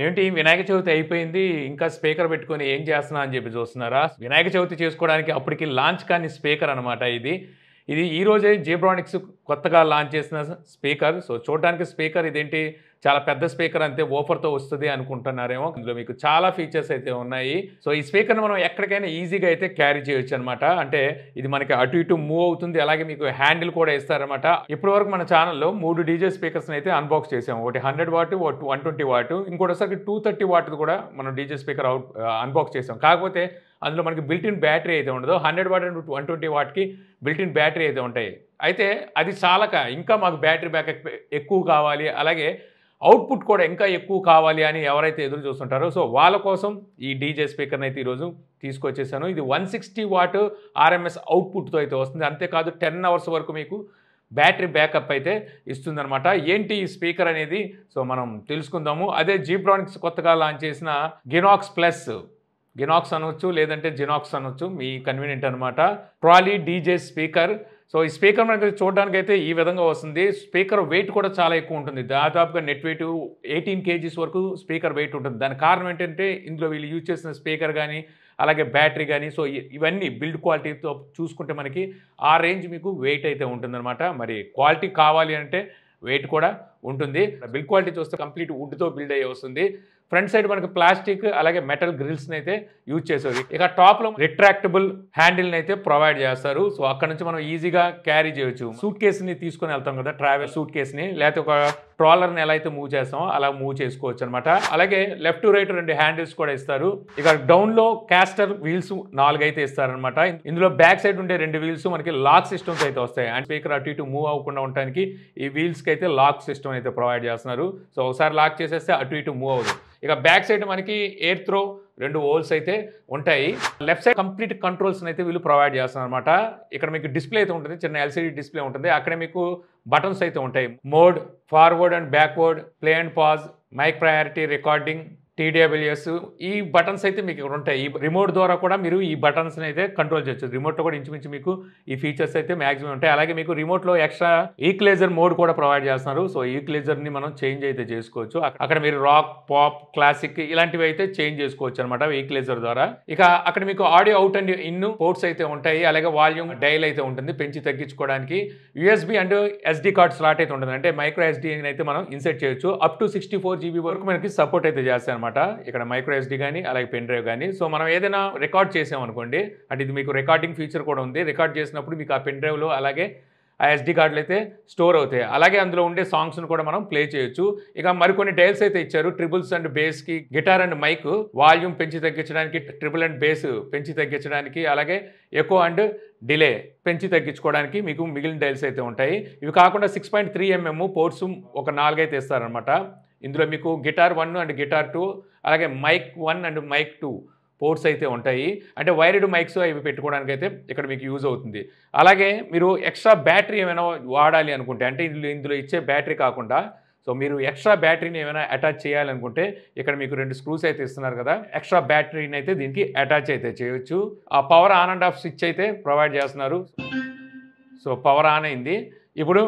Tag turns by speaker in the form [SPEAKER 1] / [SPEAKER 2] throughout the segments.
[SPEAKER 1] ఏంటి వినాయక చవితి అయిపోయింది. ఇంకా స్పీకర్ పెట్టుకొని ఏం చేస్తున్నా అని చెప్పి చూస్తున్నారా? వినాయక చవితి చేసుకోవడానికి అప్పటికి లాంచ్ కాని స్పీకర్ అనమాట ఇది. ఇది ఈ రోజే జీబ్రానిక్స్ కొత్తగా లాంచ్ చేసిన స్పీకర్. సో చూడడానికి స్పీకర్ ఇదేంటి చాలా పెద్ద స్పీకర్ అంతే వూఫర్‌తో వస్తది అనుకుంటున్నారేమో. ఇందులో మీకు చాలా ఫీచర్స్ అయితే ఉన్నాయి. సో ఈ స్పీకర్‌ని మనం ఎక్కడికైనా ఈజీగా అయితే క్యారీ చేయొచ్చనమాట. అంటే ఇది మనకి అటు ఇటు మూవ్ అవుతుంది. అలాగే మీకు హ్యాండిల్ కూడా ఇస్తారనమాట. ఇప్పటివరకు మన ఛానెల్‌లో 3 డీజే స్పీకర్స్‌ని అయితే అన్బాక్స్ చేసాము. ఒకటి 100 వాట్, ఒకటి 120 వాట్, ఇంకోటిసరికి 230 వాట్‌ది కూడా మనం డీజే స్పీకర్ అన్బాక్స్ చేసాం. కాకపోతే అందులో మనకి బిల్ట్ ఇన్ బ్యాటరీ అయితే ఉండదు. 100 వాట్ అండ్ 120 వాట్‌కి బిల్ట్ ఇన్ బ్యాటరీ అయితే ఉంటాయి. అయితే అది చాలక ఇంకా మాకు బ్యాటరీ బ్యాకప్ ఎక్కువ కావాలి, అలాగే అవుట్‌పుట్ కూడా ఇంకా ఎక్కువ కావాలి అని ఎవరైతే ఎదురు చూస్తుంటారో సో వాళ్ళ కోసం ఈ డీజే స్పీకర్‌ని అయితే ఈరోజు తీసుకొచ్చేసాను. ఇది 160 వాట్ ఆర్ఎంఎస్ అవుట్‌పుట్‌తో అయితే వస్తుంది. అంతేకాదు 10 అవర్స్ వరకు మీకు బ్యాటరీ బ్యాకప్ అయితే ఇస్తుందనమాట. ఏంటి ఈ స్పీకర్ అనేది సో మనం తెలుసుకుందాము. అదే జీబ్రానిక్స్ కొత్తగా లాంచ్ చేసిన గినాక్స్ ప్లస్, గినాక్స్ అనొచ్చు లేదంటే జినాక్స్ అనొచ్చు, మీ కన్వీనియంట్ అనమాట. Trolley DJ speaker. సో ఈ స్పీకర్ మనకి చూడడానికి అయితే ఈ విధంగా వస్తుంది. స్పీకర్ వెయిట్ కూడా చాలా ఎక్కువ ఉంటుంది. దాదాపుగా నెట్ వెయిట్ 18 కేజీస్ వరకు స్పీకర్ వెయిట్ ఉంటుంది. దానికి కారణం ఏంటంటే ఇందులో వీళ్ళు యూజ్ చేసిన స్పీకర్ కానీ అలాగే బ్యాటరీ కానీ సో ఇవన్నీ బిల్డ్ క్వాలిటీతో చూసుకుంటే మనకి ఆ రేంజ్ మీకు వెయిట్ అయితే ఉంటుందన్నమాట. మరి క్వాలిటీ కావాలి అంటే వెయిట్ కూడా ఉంటుంది. బిల్డ్ క్వాలిటీ చూస్తే కంప్లీట్ వుడ్తో బిల్డ్ అయ్యి వస్తుంది. ఫ్రంట్ సైడ్ మనకి ప్లాస్టిక్ అలాగే మెటల్ గ్రిల్స్ని అయితే యూజ్ చేసేది. ఇక టాప్లో రిట్రాక్టబుల్ హ్యాండిల్ని అయితే ప్రొవైడ్ చేస్తారు. సో అక్కడ నుంచి మనం ఈజీగా క్యారీ చేయొచ్చు. సూట్ కేసుని తీసుకొని వెళ్తాం కదా, ట్రావెల్ సూట్ కేసుని, లేకపోతే ఒక ట్రాలర్ని ఎలా అయితే మూవ్ చేస్తామో అలా మూవ్ చేసుకోవచ్చు అనమాట. అలాగే లెఫ్ట్ టు రైట్ 2 హ్యాండిల్స్ కూడా ఇస్తారు. ఇక డౌన్లో క్యాస్టర్ వీల్స్ 4 అయితే ఇస్తారనమాట. ఇందులో బ్యాక్ సైడ్ ఉండే 2 వీల్స్ మనకి లాక్ సిస్టమ్స్ అయితే వస్తాయి. అండ్ స్పీకర్ అటు ఇటు మూవ్ అవ్వకుండా ఉండడానికి ఈ వీల్స్కి అయితే లాక్ సిస్టమ్ అయితే ప్రొవైడ్ చేస్తున్నారు. సో ఒకసారి లాక్ చేసేస్తే అటు ఇటు మూవ్ అవ్వదు. ఇక బ్యాక్ సైడ్ మనకి ఎయిర్ త్రో 2 హోల్స్ అయితే ఉంటాయి. లెఫ్ట్ సైడ్ కంప్లీట్ కంట్రోల్స్ అయితే వీళ్ళు ప్రొవైడ్ చేస్తున్నారు అనమాట. ఇక్కడ మీకు డిస్ప్లే అయితే ఉంటుంది, చిన్న ఎల్సీడీ డిస్ప్లే ఉంటుంది. అక్కడే మీకు బటన్స్ అయితే ఉంటాయి. Mode, forward and backward, play and pause, mic priority, recording, TWS, ఈ బటన్స్ అయితే మీకు ఇక్కడ ఉంటాయి. ఈ రిమోట్ ద్వారా కూడా మీరు ఈ బటన్స్ని అయితే కంట్రోల్ చేయొచ్చు. రిమోట్లో కూడా ఇంచుమించు మీకు ఈ ఫీచర్స్ అయితే మ్యాక్సిమం ఉంటాయి. అలాగే మీకు రిమోట్లో ఎక్స్ట్రా ఈక్వలైజర్ మోడ్ కూడా ప్రొవైడ్ చేస్తున్నారు. సో ఈక్వలైజర్ని మనం చేంజ్ అయితే చేసుకోవచ్చు. అక్కడ మీరు రాక్, పాప్, క్లాసిక్ ఇలాంటివి అయితే చేంజ్ చేసుకోవచ్చు అనమాట ఈక్వలైజర్ ద్వారా. ఇక అక్కడ మీకు audio out and in ports అయితే ఉంటాయి. అలాగే వాల్యూమ్ డైల్ అయితే ఉంటుంది పెంచి తగ్గించుకోవడానికి. USB and SD card slot అయితే ఉంటుంది. అంటే మైక్రో SD అయితే మనం ఇన్సర్ట్ చేయొచ్చు. అప్ టు 64 GB వరకు మనకి సపోర్ట్ అయితే చేస్తాయి. ఇక్కడ మైక్రో SD కానీ అలాగే పెన్ డ్రైవ్ కానీ. సో మనం ఏదైనా రికార్డ్ చేసామనుకోండి, అంటే ఇది మీకు రికార్డింగ్ ఫీచర్ కూడా ఉంది. రికార్డ్ చేసినప్పుడు మీకు ఆ పెన్ డ్రైవ్లో అలాగే ఆ SD కార్డులు అయితే స్టోర్ అవుతాయి. అలాగే అందులో ఉండే సాంగ్స్ను కూడా మనం ప్లే చేయొచ్చు. ఇక మరికొన్ని డైల్స్ అయితే ఇచ్చారు. ట్రిబుల్స్ అండ్ బేస్కి, గిటార్ అండ్ మైక్ వాల్యూమ్ పెంచి తగ్గించడానికి, ట్రిపుల్ అండ్ బేస్ పెంచి తగ్గించడానికి, అలాగే ఎకో అండ్ డిలే పెంచి తగ్గించుకోవడానికి మీకు మిగిలిన డైల్స్ అయితే ఉంటాయి. ఇవి కాకుండా 6.3 mm పోర్ట్స్ ఒక 4 అయితే ఇస్తారనమాట. ఇందులో మీకు గిటార్ 1 అండ్ గిటార్ 2 అలాగే మైక్ 1 అండ్ మైక్ 2 పోర్ట్స్ అయితే ఉంటాయి. అంటే వైర్డ్ మైక్స్ అవి పెట్టుకోవడానికి అయితే ఇక్కడ మీకు యూజ్ అవుతుంది. అలాగే మీరు ఎక్స్ట్రా బ్యాటరీ ఏమైనా వాడాలి అనుకుంటే, అంటే ఇందులో ఇచ్చే బ్యాటరీ కాకుండా సో మీరు ఎక్స్ట్రా బ్యాటరీని ఏమైనా అటాచ్ చేయాలనుకుంటే ఇక్కడ మీకు 2 స్క్రూస్ అయితే ఇస్తున్నారు కదా, ఎక్స్ట్రా బ్యాటరీని అయితే దీనికి అటాచ్ అయితే చేయొచ్చు. ఆ power on and off switch అయితే ప్రొవైడ్ చేస్తున్నారు. సో పవర్ ఆన్ అయింది. ఇప్పుడు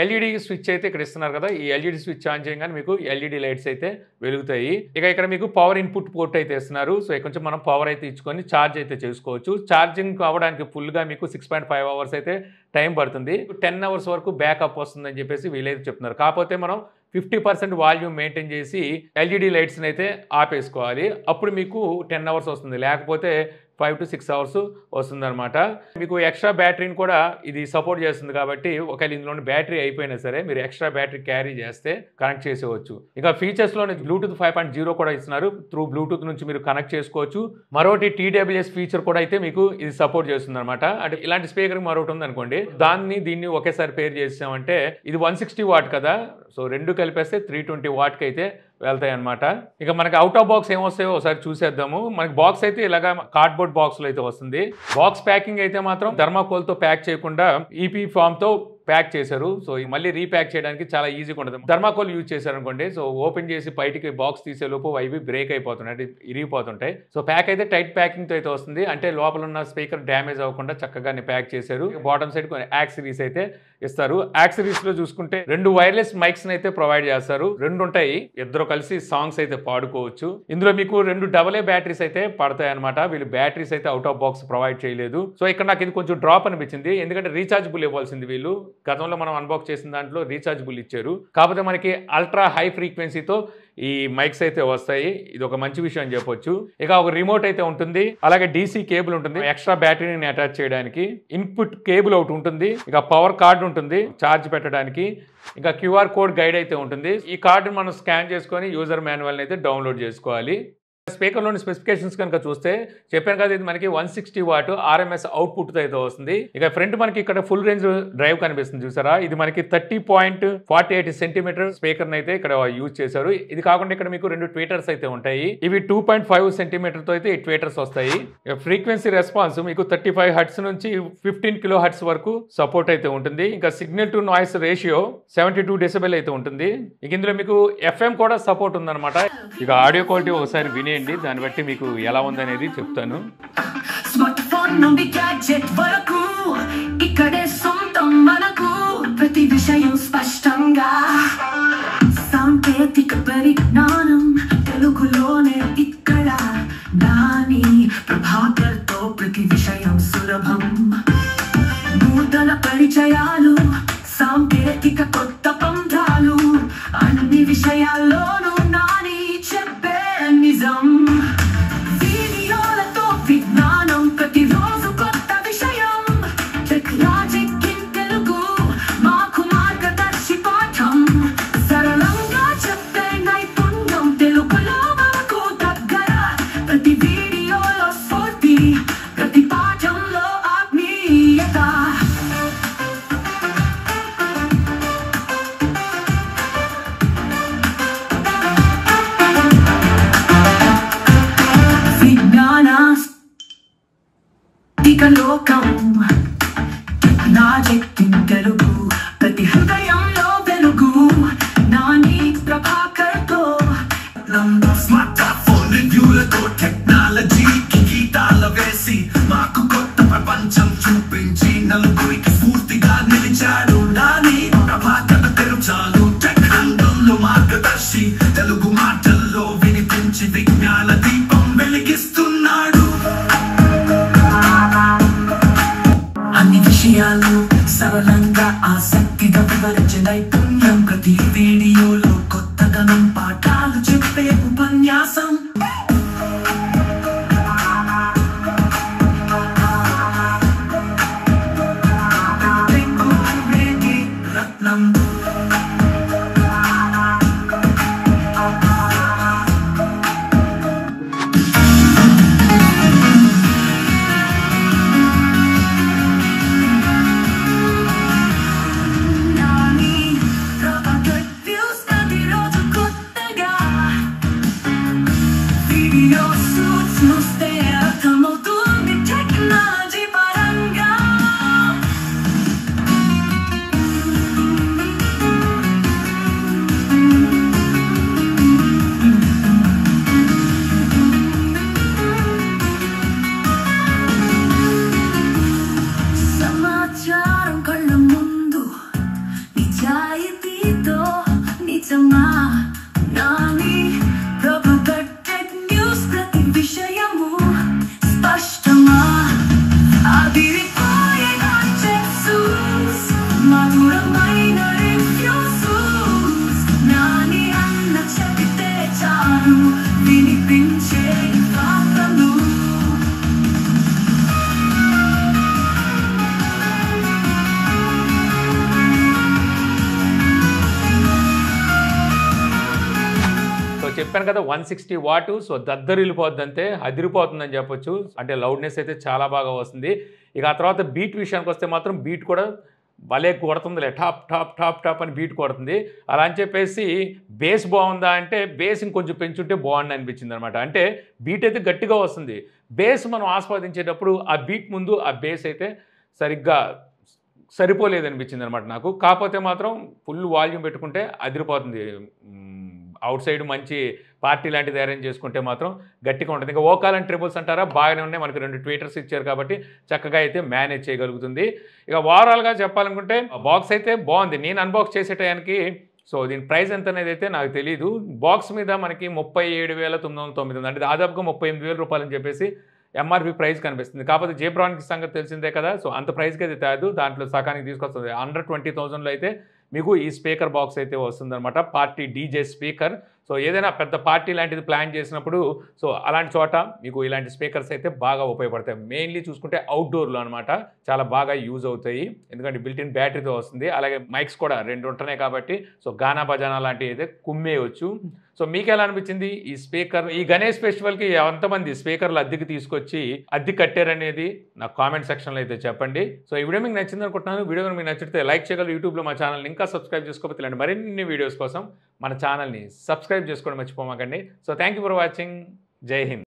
[SPEAKER 1] LED స్విచ్ అయితే ఇక్కడ ఇస్తున్నారు కదా, ఈ LED స్విచ్ ఆన్ చేయగానే మీకు LED లైట్స్ అయితే వెలుగుతాయి. ఇక ఇక్కడ మీకు పవర్ ఇన్పుట్ పోర్ట్ అయితే ఇస్తున్నారు. సో ఇక్కడ కొంచెం మనం పవర్ అయితే ఇచ్చుకొని ఛార్జ్ అయితే చేసుకోవచ్చు. ఛార్జింగ్ అవ్వడానికి ఫుల్గా మీకు 6.5 అవర్స్ అయితే టైం పడుతుంది. 10 అవర్స్ వరకు బ్యాకప్ వస్తుందని చెప్పేసి వీళ్ళైతే చెప్తున్నారు. కాకపోతే మనం 50% వాల్యూమ్ మెయింటైన్ చేసి LED లైట్స్ని అయితే ఆపేసుకోవాలి. అప్పుడు మీకు 10 అవర్స్ వస్తుంది. లేకపోతే 5 to 6 అవర్స్ వస్తుందన్నమాట. మీకు ఎక్స్ట్రా బ్యాటరీని కూడా ఇది సపోర్ట్ చేస్తుంది కాబట్టి ఒకవేళ ఇందులోని బ్యాటరీ అయిపోయినా సరే మీరు ఎక్స్ట్రా బ్యాటరీ క్యారీ చేస్తే కనెక్ట్ చేసేవచ్చు. ఇక ఫీచర్స్లోని బ్లూటూత్ 5.0 కూడా ఇస్తున్నారు. త్రూ బ్లూటూత్ నుంచి మీరు కనెక్ట్ చేసుకోవచ్చు. మరొకటి TWS ఫీచర్ కూడా అయితే మీకు ఇది సపోర్ట్ చేస్తుంది అనమాట. అంటే ఇలాంటి స్పీకర్ మరొకటి ఉందనుకోండి, దీన్ని ఒకేసారి పేర్ చేసామంటే ఇది 160 వాట్ కదా, సో 2 కలిపేస్తే 320 వాట్కి అయితే వెళ్తాయి అనమాట. ఇక మనకి అవుట్ ఆఫ్ బాక్స్ ఏమొస్తాయో ఒకసారి చూసేద్దాము. మనకి బాక్స్ అయితే ఇలాగా కార్డ్బోర్డ్ బాక్స్లో అయితే వస్తుంది. బాక్స్ ప్యాకింగ్ అయితే మాత్రం థర్మాకోల్తో ప్యాక్ చేయకుండా EP ఫామ్తో ప్యాక్ చేశారు. సో మళ్ళీ రీప్యాక్ చేయడానికి చాలా ఈజీగా ఉంటుంది. థర్మాకోల్ యూజ్ చేశారనుకోండి, సో ఓపెన్ చేసి బయటికి బాక్స్ తీసే లోపు అవి బ్రేక్ అయిపోతున్నాయి, అంటే ఇరిగిపోతుంటాయి. సో ప్యాక్ అయితే టైట్ ప్యాకింగ్తో అయితే వస్తుంది. అంటే లోపల ఉన్న స్పీకర్ డ్యామేజ్ అవ్వకుండా చక్కగానే ప్యాక్ చేశారు. బాటమ్ సైడ్ కొన్ని యాక్సరీస్ అయితే ఇస్తారు. యాక్సెసరీస్లో చూసుకుంటే 2 వైర్లెస్ మైక్స్ అయితే ప్రొవైడ్ చేస్తారు. 2 ఉంటాయి, ఇద్దరు కలిసి సాంగ్స్ అయితే పాడుకోవచ్చు. ఇందులో మీకు 2 AA బ్యాటరీస్ అయితే పడతాయి అనమాట. వీళ్ళు బ్యాటరీస్ అయితే అవుట్ ఆఫ్ బాక్స్ ప్రొవైడ్ చేయలేదు. సో ఇక్కడ నాకు ఇది కొంచెం డ్రాప్ అనిపించింది, ఎందుకంటే రీఛార్జబుల్ ఇవ్వాల్సింది వీళ్ళు. గతంలో మనం అన్బాక్స్ చేసిన దాంట్లో రీఛార్జబుల్ ఇచ్చారు. కాకపోతే మనకి అల్ట్రా హై ఫ్రీక్వెన్సీతో ఈ మైక్స్ అయితే వస్తాయి. ఇది ఒక మంచి విషయం అని చెప్పొచ్చు. ఇక ఒక రిమోట్ అయితే ఉంటుంది, అలాగే DC కేబుల్ ఉంటుంది ఎక్స్ట్రా బ్యాటరీని అటాచ్ చేయడానికి. ఇన్పుట్ కేబుల్ ఒకటి ఉంటుంది, ఇక పవర్ కార్డ్ ఉంటుంది ఛార్జ్ పెట్టడానికి, ఇంకా QR కోడ్ గైడ్ అయితే ఉంటుంది. ఈ కార్డుని మనం స్కాన్ చేసుకొని యూజర్ మాన్యువల్ని అయితే డౌన్లోడ్ చేసుకోవాలి. స్పీకర్లోని స్పెసిఫికేషన్స్ కనుక చూస్తే చెప్పాను కదా, ఇది మనకి 160 వాట్ RMS అవుట్పుట్ అయితే వస్తుంది. ఇక ఫ్రంట్ మనకి ఇక్కడ ఫుల్ రేంజ్ డ్రైవ్ కనిపిస్తుంది చూసారా, ఇది మనకి 30.48 సెంటీమీటర్ స్పీకర్ అయితే ఇక్కడ యూజ్ చేశారు. ఇది కాకుండా ఇక్కడ మీకు 2 ట్వీటర్స్ అయితే ఉంటాయి. ఇవి 2.5 సెంటీమీటర్ తో అయితే ఈ ట్వీటర్స్ వస్తాయి. ఫ్రీక్వెన్సీ రెస్పాన్స్ మీకు 35 హెర్ట్జ్ నుంచి 15 కిలో హెర్ట్జ్ వరకు సపోర్ట్ అయితే ఉంటుంది. ఇంకా signal to noise ratio 72 decibel అయితే ఉంటుంది. ఇక ఇందులో మీకు FM కూడా సపోర్ట్ ఉందన్నమాట. ఇక ఆడియో క్వాలిటీ ఒకసారి వినేయండి, దాన్ని బట్టి మీకు ఎలా ఉందనేది చెప్తాను.
[SPEAKER 2] స్మార్ట్ ఫోన్ నుండి గ్యాడ్జెట్ వరకు ఇక్కడే సొంతం మనకు, ప్రతి విషయం స్పష్టంగా సాంకేతిక పరిజ్ఞానం తెలుగులోనే ఇక్కడ. నాని ప్రభాకర్తో ప్రతి విషయం సులభం, నూతన పరిచయాలు సాంకేతిక కొత్త పంథాలు, అన్ని విషయాల్లోనూ నాని చెప్పే నిజం. వీడియోలతో విజ్ఞానం ప్రతిరోజు కొత్త విషయం, టెక్నాలజిక్ ఇన్ తెలుగు మాకు మార్గదర్శి పాఠం. సరళంగా చెప్పే నైపుణ్యం తెలుగులో మనకు దగ్గర, ప్రతి వీడియోలో స్ఫూర్తి, ప్రతి పాఠంలో ఆత్మీయత. లోకం టెక్నాలజిక్ ఇన్ తెలుగు, ప్రతి హృదయంలో వెలుగు. నాని ప్రభాకర్తో స్మార్ట్ ఫోన్ రివ్యూలతో టెక్నాలజీకి గీతాల వేసి మాకు కొత్త ప్రపంచం చూపించి నలుగురికి స్ఫూర్తిగా నిలిచాడు. నాని ప్రభాకర్ తెలుచాలు టెక్ రంగంలో మార్గదర్శి, తెలుగు మాటల్లో వినిపించి విజ్ఞాన దీపం వెలిగిస్తున్నాడు. అన్ని విషయాలు సరళంగా ఆసక్తిగా వివరించే నైపుణ్యం, ప్రతి వీడియోలో కొత్తదనం పాఠాలు చెప్పే ఉపన్యాసం. రత్నం
[SPEAKER 1] చెప్పాను కదా 160 వాట్. సో దద్దరిల్లిపోద్ది, అంతే అదిరిపోతుందని చెప్పొచ్చు. అంటే లౌడ్నెస్ అయితే చాలా బాగా వస్తుంది. ఇక ఆ తర్వాత బీట్ విషయానికి వస్తే మాత్రం బీట్ కూడా భలే కొడుతుందిలే, టాప్ టాప్ టాప్ టాప్ అని బీట్ కొడుతుంది. అలా అని చెప్పేసి బేస్ బాగుందా అంటే బేస్ ఇంకొంచెం పెంచుంటే బాగుంది అనిపించింది అనమాట. అంటే బీట్ అయితే గట్టిగా వస్తుంది, బేస్ మనం ఆస్వాదించేటప్పుడు ఆ బీట్ ముందు ఆ బేస్ అయితే సరిగ్గా సరిపోలేదు అనిపించింది అనమాట నాకు. కాకపోతే మాత్రం ఫుల్ వాల్యూమ్ పెట్టుకుంటే అదిరిపోతుంది. అవుట్ సైడ్ మంచి పార్టీ లాంటిది అరేంజ్ చేసుకుంటే మాత్రం గట్టిగా ఉంటుంది. ఇంకా ఓకాల్ అండ్ ట్రిబుల్స్ అంటారా, బాగానే ఉన్నాయి. మనకు 2 ట్వీటర్స్ ఇచ్చారు కాబట్టి చక్కగా అయితే మేనేజ్ చేయగలుగుతుంది. ఇక ఓవరాల్గా చెప్పాలనుకుంటే బాక్స్ అయితే బాగుంది. నేను అన్బాక్స్ చేసే టయానికి సో దీని ప్రైస్ ఎంత అనేది అయితే నాకు తెలియదు. బాక్స్ మీద మనకి 37,999 అంటే దాదాపుగా 38,000 రూపాయలు అని చెప్పేసి ఎంఆర్పి ప్రైస్ కనిపిస్తుంది. కాకపోతే జేబ్రానిక్స్ సంగతి తెలిసిందే కదా, సో అంత ప్రైస్కి అయితే తేదు, దాంట్లో సకానికి తీసుకొస్తుంది. అండర్ 20,000లో అయితే మీకు ఈ స్పీకర్ బాక్స్ అయితే వస్తుందన్నమాట. Party DJ speaker. సో ఏదైనా పెద్ద పార్టీ లాంటిది ప్లాన్ చేసినప్పుడు సో అలాంటి చోట మీకు ఇలాంటి స్పీకర్స్ అయితే బాగా ఉపయోగపడతాయి. మెయిన్లీ చూసుకుంటే అవుట్డోర్లో అనమాట చాలా బాగా యూజ్ అవుతాయి, ఎందుకంటే బిల్టిన్ బ్యాటరీతో వస్తుంది. అలాగే మైక్స్ కూడా 2 ఉంటున్నాయి కాబట్టి సో గానా బజానా లాంటివి అయితే కుమ్మేయవచ్చు. సో మీకు ఎలా అనిపించింది ఈ స్పీకర్? ఈ గణేష్ ఫెస్టివల్కి ఎంతమంది స్పీకర్లు అద్దెకి తీసుకొచ్చి అద్దె కట్టారనేది నాకు కామెంట్ సెక్షన్లో అయితే చెప్పండి. సో ఈ వీడియో మీకు నచ్చింది అనుకుంటున్నాను. వీడియో మీకు నచ్చితే లైక్ చేయగలరు. యూట్యూబ్లో మా ఛానల్ని ఇంకా సబ్స్క్రైబ్ చేసుకోకపోతే ఇలాంటి మరిన్ని వీడియోస్ కోసం మన ఛానల్ని సబ్స్క్రైబ్ చేసుకోవడం మర్చిపోమాకండి. So thank you for watching. జై హింద్.